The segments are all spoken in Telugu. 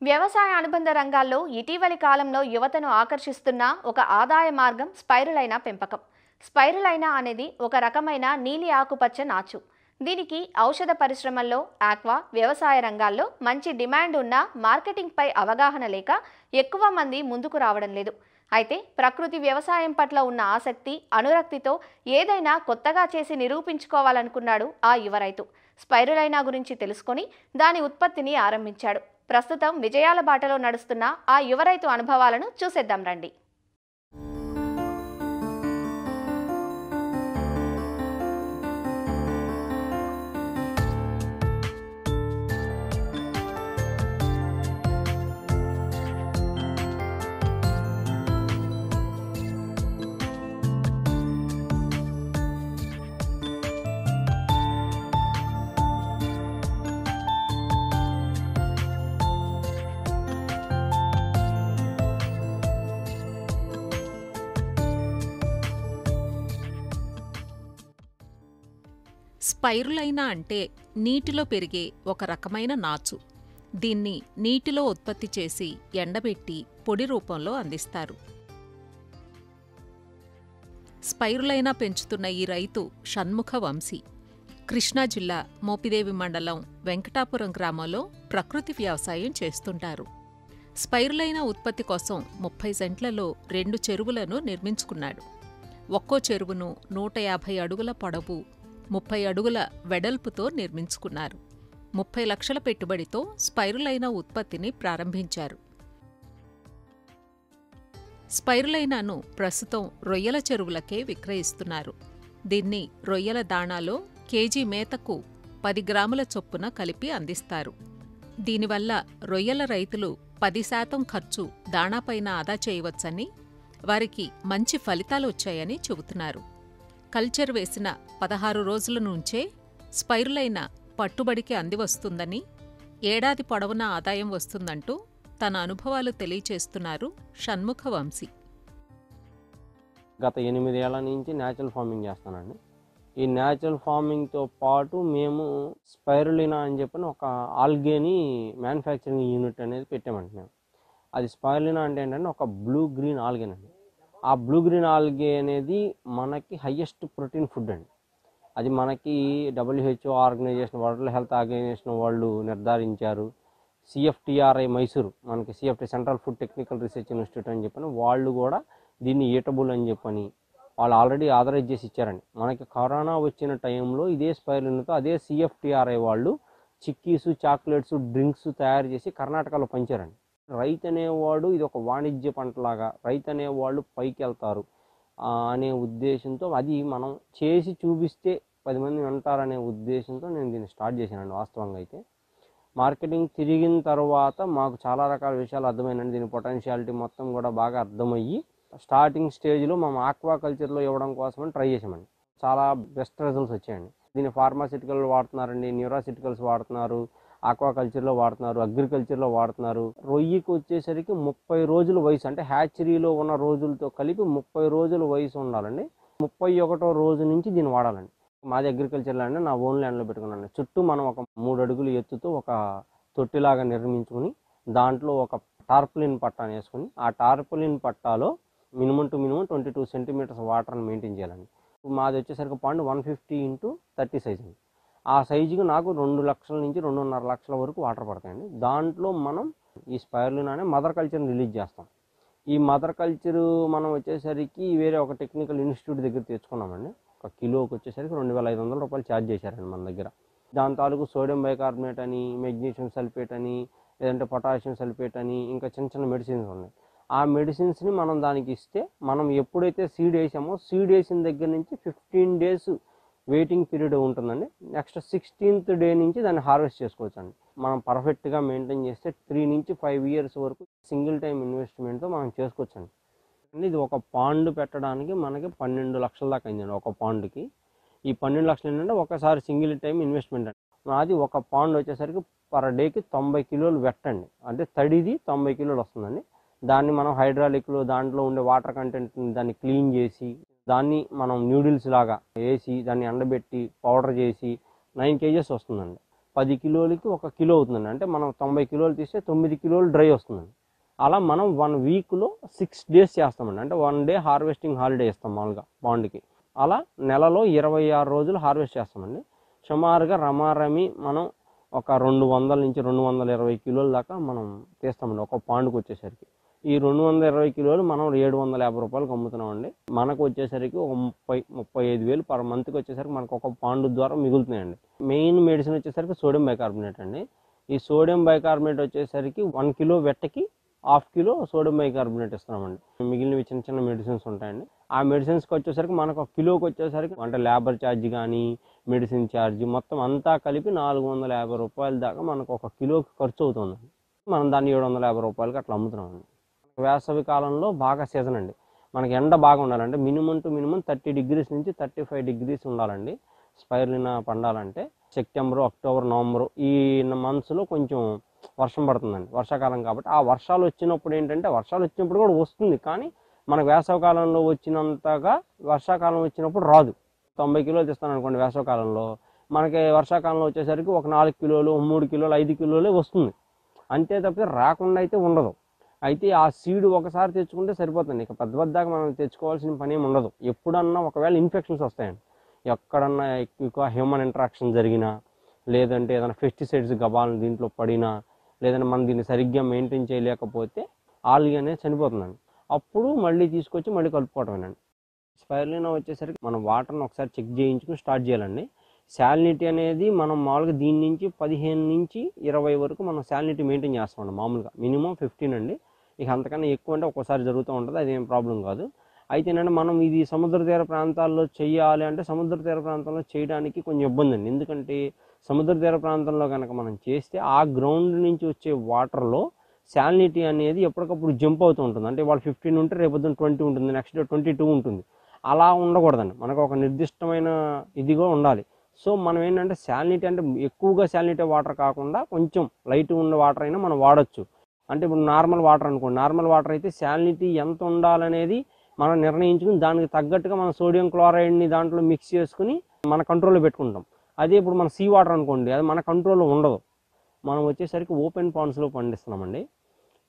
వ్యవసాయ అనుబంధ రంగాల్లో ఇటీవలి కాలంలో యువతను ఆకర్షిస్తున్న ఒక ఆదాయ మార్గం స్పైరులైనా పెంపకం. స్పైరులైనా అనేది ఒక రకమైన నీలి ఆకుపచ్చ నాచు. దీనికి ఔషధ పరిశ్రమల్లో, ఆక్వా, వ్యవసాయ రంగాల్లో మంచి డిమాండ్ ఉన్న మార్కెటింగ్పై అవగాహన లేక ఎక్కువ మంది ముందుకు రావడం లేదు. అయితే ప్రకృతి వ్యవసాయం పట్ల ఉన్న ఆసక్తి, అనురక్తితో ఏదైనా కొత్తగా చేసి నిరూపించుకోవాలనుకున్నాడు ఆ యువ రైతు. స్పైరులైనా గురించి తెలుసుకొని దాని ఉత్పత్తిని ఆరంభించాడు. ప్రస్తుతం విజయాల బాటలో నడుస్తున్న ఆ యువ రైతు అనుభవాలను చూసేద్దాం రండి. స్పైరులైనా అంటే నీటిలో పెరిగే ఒక రకమైన నాచు. దీన్ని నీటిలో ఉత్పత్తి చేసి ఎండబెట్టి పొడి రూపంలో అందిస్తారు. స్పైరులైనా పెంచుతున్న ఈ రైతు షణ్ముఖ వంశీ. కృష్ణా జిల్లా మోపిదేవి మండలం వెంకటాపురం గ్రామంలో ప్రకృతి వ్యవసాయం చేస్తుంటారు. స్పైరులైనా ఉత్పత్తి కోసం 30 సెంట్లలో 2 చెరువులను నిర్మించుకున్నాడు. ఒక్కో చెరువును 150 అడుగుల పొడవు, 30 అడుగుల వెడల్పుతో నిర్మించుకున్నారు. 30 లక్షల పెట్టుబడితో స్పైరులైనా ఉత్పత్తిని ప్రారంభించారు. స్పైరులైనాను ప్రస్తుతం రొయ్యల చెరువులకే విక్రయిస్తున్నారు. దీన్ని రొయ్యల దాణాలో కేజీ మేతకు 10 గ్రాముల చొప్పున కలిపి అందిస్తారు. దీనివల్ల రొయ్యల రైతులు 10% ఖర్చు దాణాపైన ఆదా చేయవచ్చని, వారికి మంచి ఫలితాలు వచ్చాయని చెబుతున్నారు. కల్చర్ వేసిన 16 రోజుల నుంచే స్పైరులైనా పట్టుబడికి అందివస్తుందని, ఏడాది పొడవునా ఆదాయం వస్తుందంటూ తన అనుభవాలు తెలియచేస్తున్నారు షణ్ముఖ వంశీ. గత 8 ఏళ్ల నుంచి న్యాచురల్ ఫార్మింగ్ చేస్తానండి. ఈ న్యాచురల్ ఫార్మింగ్తో పాటు మేము స్పైరులినా అని చెప్పని ఒక ఆల్గేని మ్యానుఫ్యాక్చరింగ్ యూనిట్ అనేది పెట్టామండి మేము. అది స్పైరులినా అంటే ఏంటంటే ఒక బ్లూ గ్రీన్ ఆల్గేనండి. ఆ బ్లూ గ్రీన్ ఆల్గే అనేది మనకి హయ్యెస్ట్ ప్రోటీన్ ఫుడ్ అండి. అది మనకి WHO organisation, world health organisation వాళ్ళు నిర్ధారించారు. CFTRI మైసూరు, మనకి CFT central food technical research institute అని చెప్పని వాళ్ళు కూడా దీన్ని ఈటబుల్ అని చెప్పని వాళ్ళు ఆల్రెడీ ఆథరైజ్ చేసి ఇచ్చారండి. మనకి కరోనా వచ్చిన టైంలో ఇదే స్పైరులినాతో అదే CFTRI వాళ్ళు చిక్కీసు, చాక్లెట్స్, డ్రింక్స్ తయారు చేసి కర్ణాటకలో పంచారండి. రైతు అనేవాడు ఇది ఒక వాణిజ్య పంటలాగా, రైతు అనేవాళ్ళు పైకి వెళ్తారు అనే ఉద్దేశంతో, అది మనం చేసి చూపిస్తే 10 మంది వింటారనే ఉద్దేశంతో నేను దీన్ని స్టార్ట్ చేశానండి. వాస్తవంగా అయితే మార్కెటింగ్ తిరిగిన తర్వాత మాకు చాలా రకాల విషయాలు అర్థమైనండి. దీని పొటెన్షియాలిటీ మొత్తం కూడా బాగా అర్థమయ్యి స్టార్టింగ్ స్టేజ్లో మేము ఆక్వా కల్చర్లో ఇవ్వడం కోసమని ట్రై చేసామండి. చాలా బెస్ట్ రిజల్ట్స్ వచ్చాయండి. దీన్ని ఫార్మాసిటికల్ వాడుతున్నారండి, న్యూరాసిటికల్స్ వాడుతున్నారు, ఆక్వాకల్చర్లో వాడుతున్నారు, అగ్రికల్చర్లో వాడుతున్నారు. రొయ్యకి వచ్చేసరికి 30 రోజుల వయసు, అంటే హ్యాచరీలో ఉన్న రోజులతో కలిపి 30 రోజుల వయసు ఉండాలండి. 31వ రోజు నుంచి దీన్ని వాడాలండి. మాది అగ్రికల్చర్ ల్యాండ్, నా ఓన్ ల్యాండ్లో పెట్టుకున్నాను. చుట్టూ మనం ఒక 3 అడుగులు ఎత్తుతో ఒక తొట్టిలాగా నిర్మించుకుని దాంట్లో ఒక టార్పులిన్ పట్టాను వేసుకుని, ఆ టార్పులిన్ పట్టాలో మినిమం 22 సెంటీమీటర్స్ వాటర్ని మెయింటైన్ చేయాలండి. మాది వచ్చేసరికి పాండ్ 150 x 30 సైజ్ అండి. ఆ సైజుకి నాకు 2 లక్షల నుంచి 2.5 లక్షల వరకు వాటర్ పడతాయండి. దాంట్లో మనం ఈ స్పైరులినా అనే మదర్ కల్చర్ని రిలీజ్ చేస్తాం. ఈ మదర్ కల్చరు మనం వచ్చేసరికి వేరే ఒక టెక్నికల్ ఇన్స్టిట్యూట్ దగ్గర తెచ్చుకున్నామండి. ఒక కిలోకి వచ్చేసరికి 2500 రూపాయలు ఛార్జ్ చేశారండి మన దగ్గర. దాని తాలూకు సోడియం బైకార్బోనేట్ అని, మెగ్నీషియం సల్ఫేట్ అని, లేదంటే పొటాషియం సల్ఫేట్ అని, ఇంకా చిన్న చిన్న మెడిసిన్స్ ఉన్నాయి. ఆ మెడిసిన్స్ని మనం దానికి ఇస్తే, మనం ఎప్పుడైతే సీడ్ వేసామో సీడ్ వేసిన దగ్గర నుంచి 15 డేస్ వెయిటింగ్ పీరియడ్ ఉంటుందండి. నెక్స్ట్ 16th డే నుంచి దాన్ని హార్వెస్ట్ చేసుకోవచ్చు అండి. మనం పర్ఫెక్ట్గా మెయింటైన్ చేస్తే 3 నుంచి 5 ఇయర్స్ వరకు సింగిల్ టైం ఇన్వెస్ట్మెంట్తో మనం చేసుకోవచ్చండి. ఇది ఒక పాండ్ పెట్టడానికి మనకి 12 లక్షల దాకా అయిందండి ఒక పాండ్కి. ఈ 12 లక్షలు ఏంటంటే ఒకసారి సింగిల్ టైం ఇన్వెస్ట్మెంట్ అండి. అది ఒక పాండ్ వచ్చేసరికి పర్ డేకి 90 కిలోలు వెట్టండి, అంటే తడిది 90 కిలోలు వస్తుందండి. దాన్ని మనం హైడ్రాలిక్లో దాంట్లో ఉండే వాటర్ కంటెంట్ని దాన్ని క్లీన్ చేసి, దాన్ని మనం న్యూడిల్స్ లాగా వేసి దాన్ని ఎండబెట్టి పౌడర్ చేసి 9 kgs వస్తుందండి. 10 కిలోలకి 1 కిలో అవుతుందండి. అంటే మనం 90 కిలోలు తీస్తే 9 కిలోలు డ్రై వస్తుందండి. అలా మనం 1 వీక్లో 6 డేస్ చేస్తామండి. అంటే 1 డే హార్వెస్టింగ్ హాలిడే ఇస్తాం మామూలుగా పాండ్కి. అలా నెలలో 26 రోజులు హార్వెస్ట్ చేస్తామండి. సుమారుగా రమారమి మనం ఒక 200 నుంచి 220 కిలోల దాకా మనం తీస్తామండి ఒక పాండుకు వచ్చేసరికి. ఈ 220 కిలోలు మనం 750 రూపాయలకు అమ్ముతున్నామండి. మనకు వచ్చేసరికి ఒక 35 వేలు పర్ మంత్కి వచ్చేసరికి మనకు ఒక పాండు ద్వారా మిగులుతున్నాయండి. మెయిన్ మెడిసిన్ వచ్చేసరికి సోడియం బైకార్బోనేట్ అండి. ఈ సోడియం బైకార్బోనేట్ వచ్చేసరికి 1 కిలో వెట్టకి 1/2 కిలో సోడియం బైకార్బోనేట్ ఇస్తున్నామండి. మిగిలినవి చిన్న చిన్న మెడిసిన్స్ ఉంటాయండి. ఆ మెడిసిన్స్కి వచ్చేసరికి మనకు 1 కిలోకి వచ్చేసరికి అంటే లేబర్ ఛార్జ్ కానీ మెడిసిన్ ఛార్జ్ మొత్తం అంతా కలిపి 450 రూపాయల దాకా మనకు 1 కిలోకి ఖర్చు అవుతుందండి. మనం దాన్ని 750 రూపాయలకి అట్లా అమ్ముతున్నామండి. వేసవి కాలంలో బాగా సీజన్ అండి. మనకి ఎండ బాగా ఉండాలంటే మినిమం టు మినిమం 30 డిగ్రీస్ నుంచి 35 డిగ్రీస్ ఉండాలండి. స్పైరులినా పండాలంటే సెప్టెంబరు, అక్టోబర్, నవంబరు ఈ మంత్స్లో కొంచెం వర్షం పడుతుందండి. వర్షాకాలం కాబట్టి ఆ వర్షాలు వచ్చినప్పుడు ఏంటంటే వర్షాలు వచ్చినప్పుడు కూడా వస్తుంది, కానీ మనకు వేసవకాలంలో వచ్చినంతగా వర్షాకాలం వచ్చినప్పుడు రాదు. 90 కిలోలు తెస్తాను అనుకోండి వేసవకాలంలో, మనకి వర్షాకాలంలో వచ్చేసరికి ఒక 4 కిలోలు, 3 కిలోలు, 5 కిలోలే వస్తుంది. అంతే తప్పితే రాకుండా అయితే ఉండదు. అయితే ఆ సీడ్ ఒకసారి తెచ్చుకుంటే సరిపోతుంది. ఇక పెద్ద పెద్దగా మనం తెచ్చుకోవాల్సిన పని ఏమి ఉండదు. ఎప్పుడన్నా ఒకవేళ ఇన్ఫెక్షన్స్ వస్తాయండి, ఎక్కడన్నా ఎక్కువ హ్యూమన్ ఇంటరాక్షన్ జరిగినా, లేదంటే ఏదైనా పెస్టిసైడ్స్ గబాలను దీంట్లో పడినా, లేదంటే మనం దీన్ని సరిగ్గా మెయింటైన్ చేయలేకపోతే ఆల్గే అనేది చనిపోతుందండి. అప్పుడు మళ్ళీ తీసుకొచ్చి మళ్ళీ కలుపుకోవటమేనండి. స్పైరులినా వచ్చేసరికి మనం వాటర్ని ఒకసారి చెక్ చేయించుకుని స్టార్ట్ చేయాలండి. శాలినిటీ అనేది మనం మామూలుగా దీని నుంచి 15 నుంచి 20 వరకు మనం శాలినిటీ మెయింటైన్ చేస్తామండి. మామూలుగా మినిమం 15 అండి. ఇక అంతకన్నా ఎక్కువ అంటే ఒక్కోసారి జరుగుతూ ఉంటుంది, అదేం ప్రాబ్లం కాదు. అయితేనంటే మనం ఇది సముద్ర తీర ప్రాంతాల్లో చేయాలి అంటే సముద్ర తీర ప్రాంతంలో చేయడానికి కొంచెం ఇబ్బంది అండి. ఎందుకంటే సముద్ర తీర ప్రాంతంలో కనుక మనం చేస్తే ఆ గ్రౌండ్ నుంచి వచ్చే వాటర్లో శాలినిటీ అనేది ఎప్పటికప్పుడు జంప్ అవుతూ ఉంటుంది. అంటే వాళ్ళు 15 ఉంటే రేపొద్దున 20 ఉంటుంది, నెక్స్ట్ డే 22 ఉంటుంది. అలా ఉండకూడదండి. మనకు ఒక నిర్దిష్టమైన ఇదిగా ఉండాలి. సో మనం ఏంటంటే శాలినిటీ అంటే ఎక్కువగా శాలినిటీ వాటర్ కాకుండా కొంచెం లైట్ ఉన్న వాటర్ అయినా మనం వాడచ్చు. అంటే ఇప్పుడు నార్మల్ వాటర్ అనుకోండి, నార్మల్ వాటర్ అయితే శాలినిటీ ఎంత ఉండాలనేది మనం నిర్ణయించుకుని దానికి తగ్గట్టుగా మనం సోడియం క్లోరైడ్ని దాంట్లో మిక్స్ చేసుకుని మన కంట్రోల్లో పెట్టుకుంటాం. అదే ఇప్పుడు మన సీ వాటర్ అనుకోండి, అది మన కంట్రోల్లో ఉండదు. మనం వచ్చేసరికి ఓపెన్ పాండ్స్లో పండిస్తున్నామండి.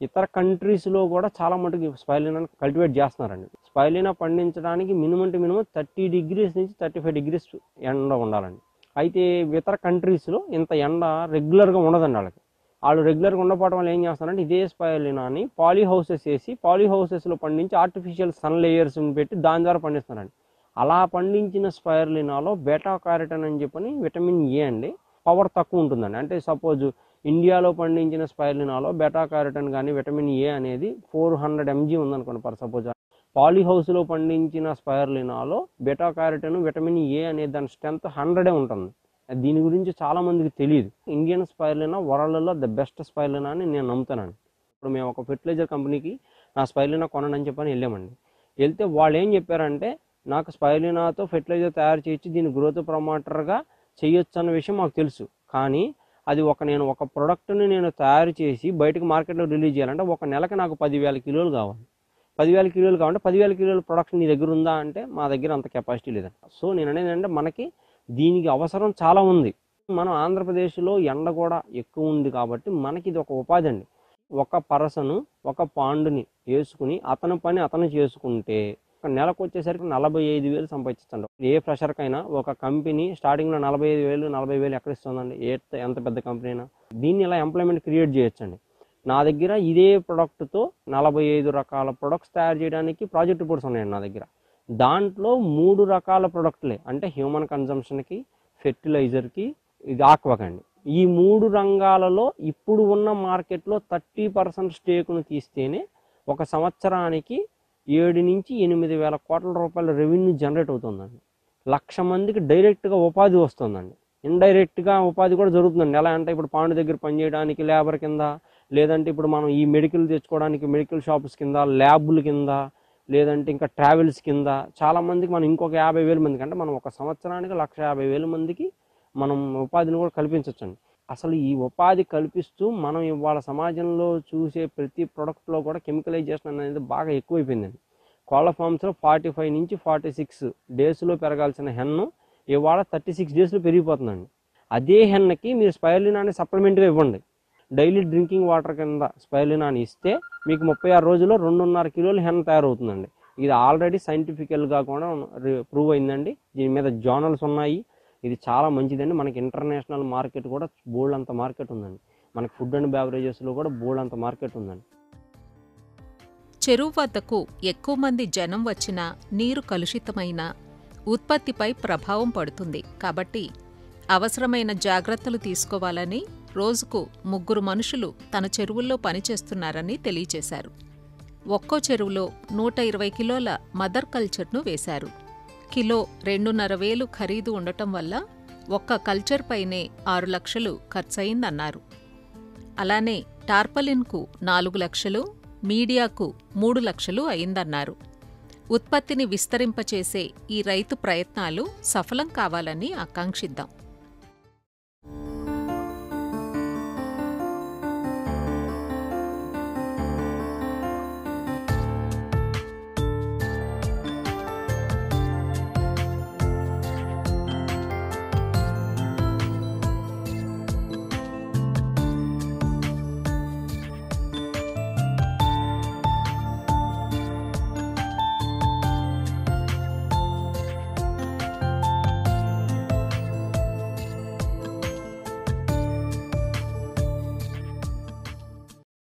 ఇతర కంట్రీస్లో కూడా చాలా మటుకు స్పైరులినా కల్టివేట్ చేస్తున్నారండి. స్పైరులినా పండించడానికి మినిమం టు మినిమం 30 డిగ్రీస్ నుంచి 35 డిగ్రీస్ ఎండ ఉండాలండి. అయితే ఇతర కంట్రీస్లో ఇంత ఎండ రెగ్యులర్గా ఉండదండి. వాళ్ళు రెగ్యులర్గా ఉండకపోవడం వల్ల ఏం చేస్తారంటే ఇదే స్పైరులినాని పాలీ హౌసెస్ వేసి పాలీ హౌసెస్లో పండించి ఆర్టిఫిషియల్ సన్ లేయర్స్ని పెట్టి దాని ద్వారా పండిస్తున్నారండి. అలా పండించిన స్పైరులినాలో బీటా క్యారోటిన్ అని చెప్పని విటమిన్ ఏ అండి పవర్ తక్కువ ఉంటుందండి. అంటే సపోజ్ ఇండియాలో పండించిన స్పైరులినాలో బీటా క్యారోటిన్ కానీ విటమిన్ ఏ అనేది 400 mg ఉందనుకోండి పర్ సపోజ్. పాలీ హౌస్లో పండించిన స్పైరులినాలో బీటా క్యారోటిన్ విటమిన్ ఏ అనే దాని స్ట్రెంత్ 100 ఉంటుంది. దీని గురించి చాలామందికి తెలియదు. ఇండియన్ స్పైరులినా వరల్డ్లో ద బెస్ట్ స్పైరులినా అని నేను నమ్ముతానండి. ఇప్పుడు మేము ఒక ఫెర్టిలైజర్ కంపెనీకి నా స్పైరులినా కొనండి అని చెప్పని వెళ్ళామండి. వెళ్తే వాళ్ళు ఏం చెప్పారంటే నాకు స్పైరులినాతో ఫెర్టిలైజర్ తయారు చేయించి దీన్ని గ్రోత్ ప్రమోటర్గా చేయొచ్చు అన్న విషయం మాకు తెలుసు. కానీ అది నేను ఒక ప్రోడక్ట్ని నేను తయారు చేసి బయటకు మార్కెట్లో రిలీజ్ చేయాలంటే ఒక నెలకి నాకు 10,000 కిలోలు కావాలి. 10,000 కిలోలు కావాలంటే 10,000 కిలోల ప్రొడక్షన్ నీ దగ్గర ఉందా అంటే మా దగ్గర అంత కెపాసిటీ లేదండి. సో నేను అనేది అంటే మనకి దీనికి అవసరం చాలా ఉంది. మనం ఆంధ్రప్రదేశ్లో ఎండ కూడా ఎక్కువ ఉంది కాబట్టి మనకి ఇది ఒక ఉపాధి అండి. ఒక పర్సను ఒక పాండుని వేసుకుని అతని పని అతను చేసుకుంటే ఒక నెలకు వచ్చేసరికి 45,000 సంపాదించండి. ఏ ఫ్రెషర్కైనా ఒక కంపెనీ స్టార్టింగ్లో 45,000 40,000 ఎక్కడ ఇస్తుందండి? ఎంత పెద్ద కంపెనీ అయినా దీన్ని ఇలా ఎంప్లాయ్మెంట్ క్రియేట్ చేయొచ్చండి. నా దగ్గర ఇదే ప్రొడక్ట్తో 45 రకాల ప్రొడక్ట్స్ తయారు చేయడానికి ప్రాజెక్ట్ రిపోర్ట్స్ ఉన్నాయండి నా దగ్గర. దాంట్లో 3 రకాల ప్రొడక్ట్లే అంటే హ్యూమన్ కన్జంప్షన్కి, ఫెర్టిలైజర్కి, ఇది ఆక్వాకండి. ఈ 3 రంగాలలో ఇప్పుడు ఉన్న మార్కెట్లో 30% స్టేకును తీస్తేనే ఒక సంవత్సరానికి 7 నుంచి 8 వేల కోట్ల రూపాయల రెవెన్యూ జనరేట్ అవుతుందండి. 1,00,000 మందికి డైరెక్ట్గా ఉపాధి వస్తుందండి. ఇండైరెక్ట్గా ఉపాధి కూడా జరుగుతుందండి. ఎలా అంటే ఇప్పుడు పాండు దగ్గర పనిచేయడానికి లేబర్ కింద, లేదంటే ఇప్పుడు మనం ఈ మెడికల్ తెచ్చుకోవడానికి మెడికల్ షాప్స్ కింద, ల్యాబుల కింద, లేదంటే ఇంకా ట్రావెల్స్ కింద చాలామందికి మనం ఇంకొక 50,000 మందికి అంటే మనం ఒక సంవత్సరానికి 1,50,000 మందికి మనం ఉపాధిని కూడా కల్పించవచ్చండి. అసలు ఈ ఉపాధి కల్పిస్తూ మనం ఇవాళ సమాజంలో చూసే ప్రతి ప్రొడక్ట్లో కూడా కెమికలైజేషన్ అనేది బాగా ఎక్కువైపోయిందండి. కోళ్ళ ఫామ్స్లో 45 నుంచి 46 డేస్లో పెరగాల్సిన హెన్ను ఇవాళ 36 డేస్లో పెరిగిపోతుందండి. అదే హెన్నకి మీరు స్పైరులినాని సప్లిమెంట్గా ఇవ్వండి. డైలీ డ్రింకింగ్ వాటర్ కింద స్పైరులినాని ఇస్తే మీకు 36 రోజుల్లో 2.5 కిలోలు హెన్న తయారవుతుందండి. ఇది ఆల్రెడీ సైంటిఫికల్గా కూడా ప్రూవ్ అయిందండి. దీని మీద జర్నల్స్ ఉన్నాయి. ఇది చాలా మంచిదండి. మనకి ఇంటర్నేషనల్ మార్కెట్ కూడా బోల్డ్ అంత మార్కెట్ ఉందండి. మనకి ఫుడ్ అండ్ బెవరేజెస్లో కూడా బోల్డ్ అంత మార్కెట్ ఉందండి. చెరువు వద్దకు ఎక్కువ మంది జనం వచ్చినా నీరు కలుషితమైన ఉత్పత్తిపై ప్రభావం పడుతుంది. కాబట్టి అవసరమైన జాగ్రత్తలు తీసుకోవాలని రోజుకు 3 మనుషులు తన చెరువుల్లో పనిచేస్తున్నారని తెలియచేశారు. ఒక్కో చెరువులో 120 కిలోల మదర్ కల్చర్ను వేశారు. కిలో 2,500 ఖరీదు ఉండటం వల్ల ఒక్క కల్చర్ పైనే 6 లక్షలు ఖర్చయిందన్నారు. అలానే టార్పలిన్కు 4 లక్షలు, మీడియాకు 3 లక్షలు అయిందన్నారు. ఉత్పత్తిని విస్తరింపచేసే ఈ రైతు ప్రయత్నాలు సఫలం కావాలని ఆకాంక్షిద్దాం.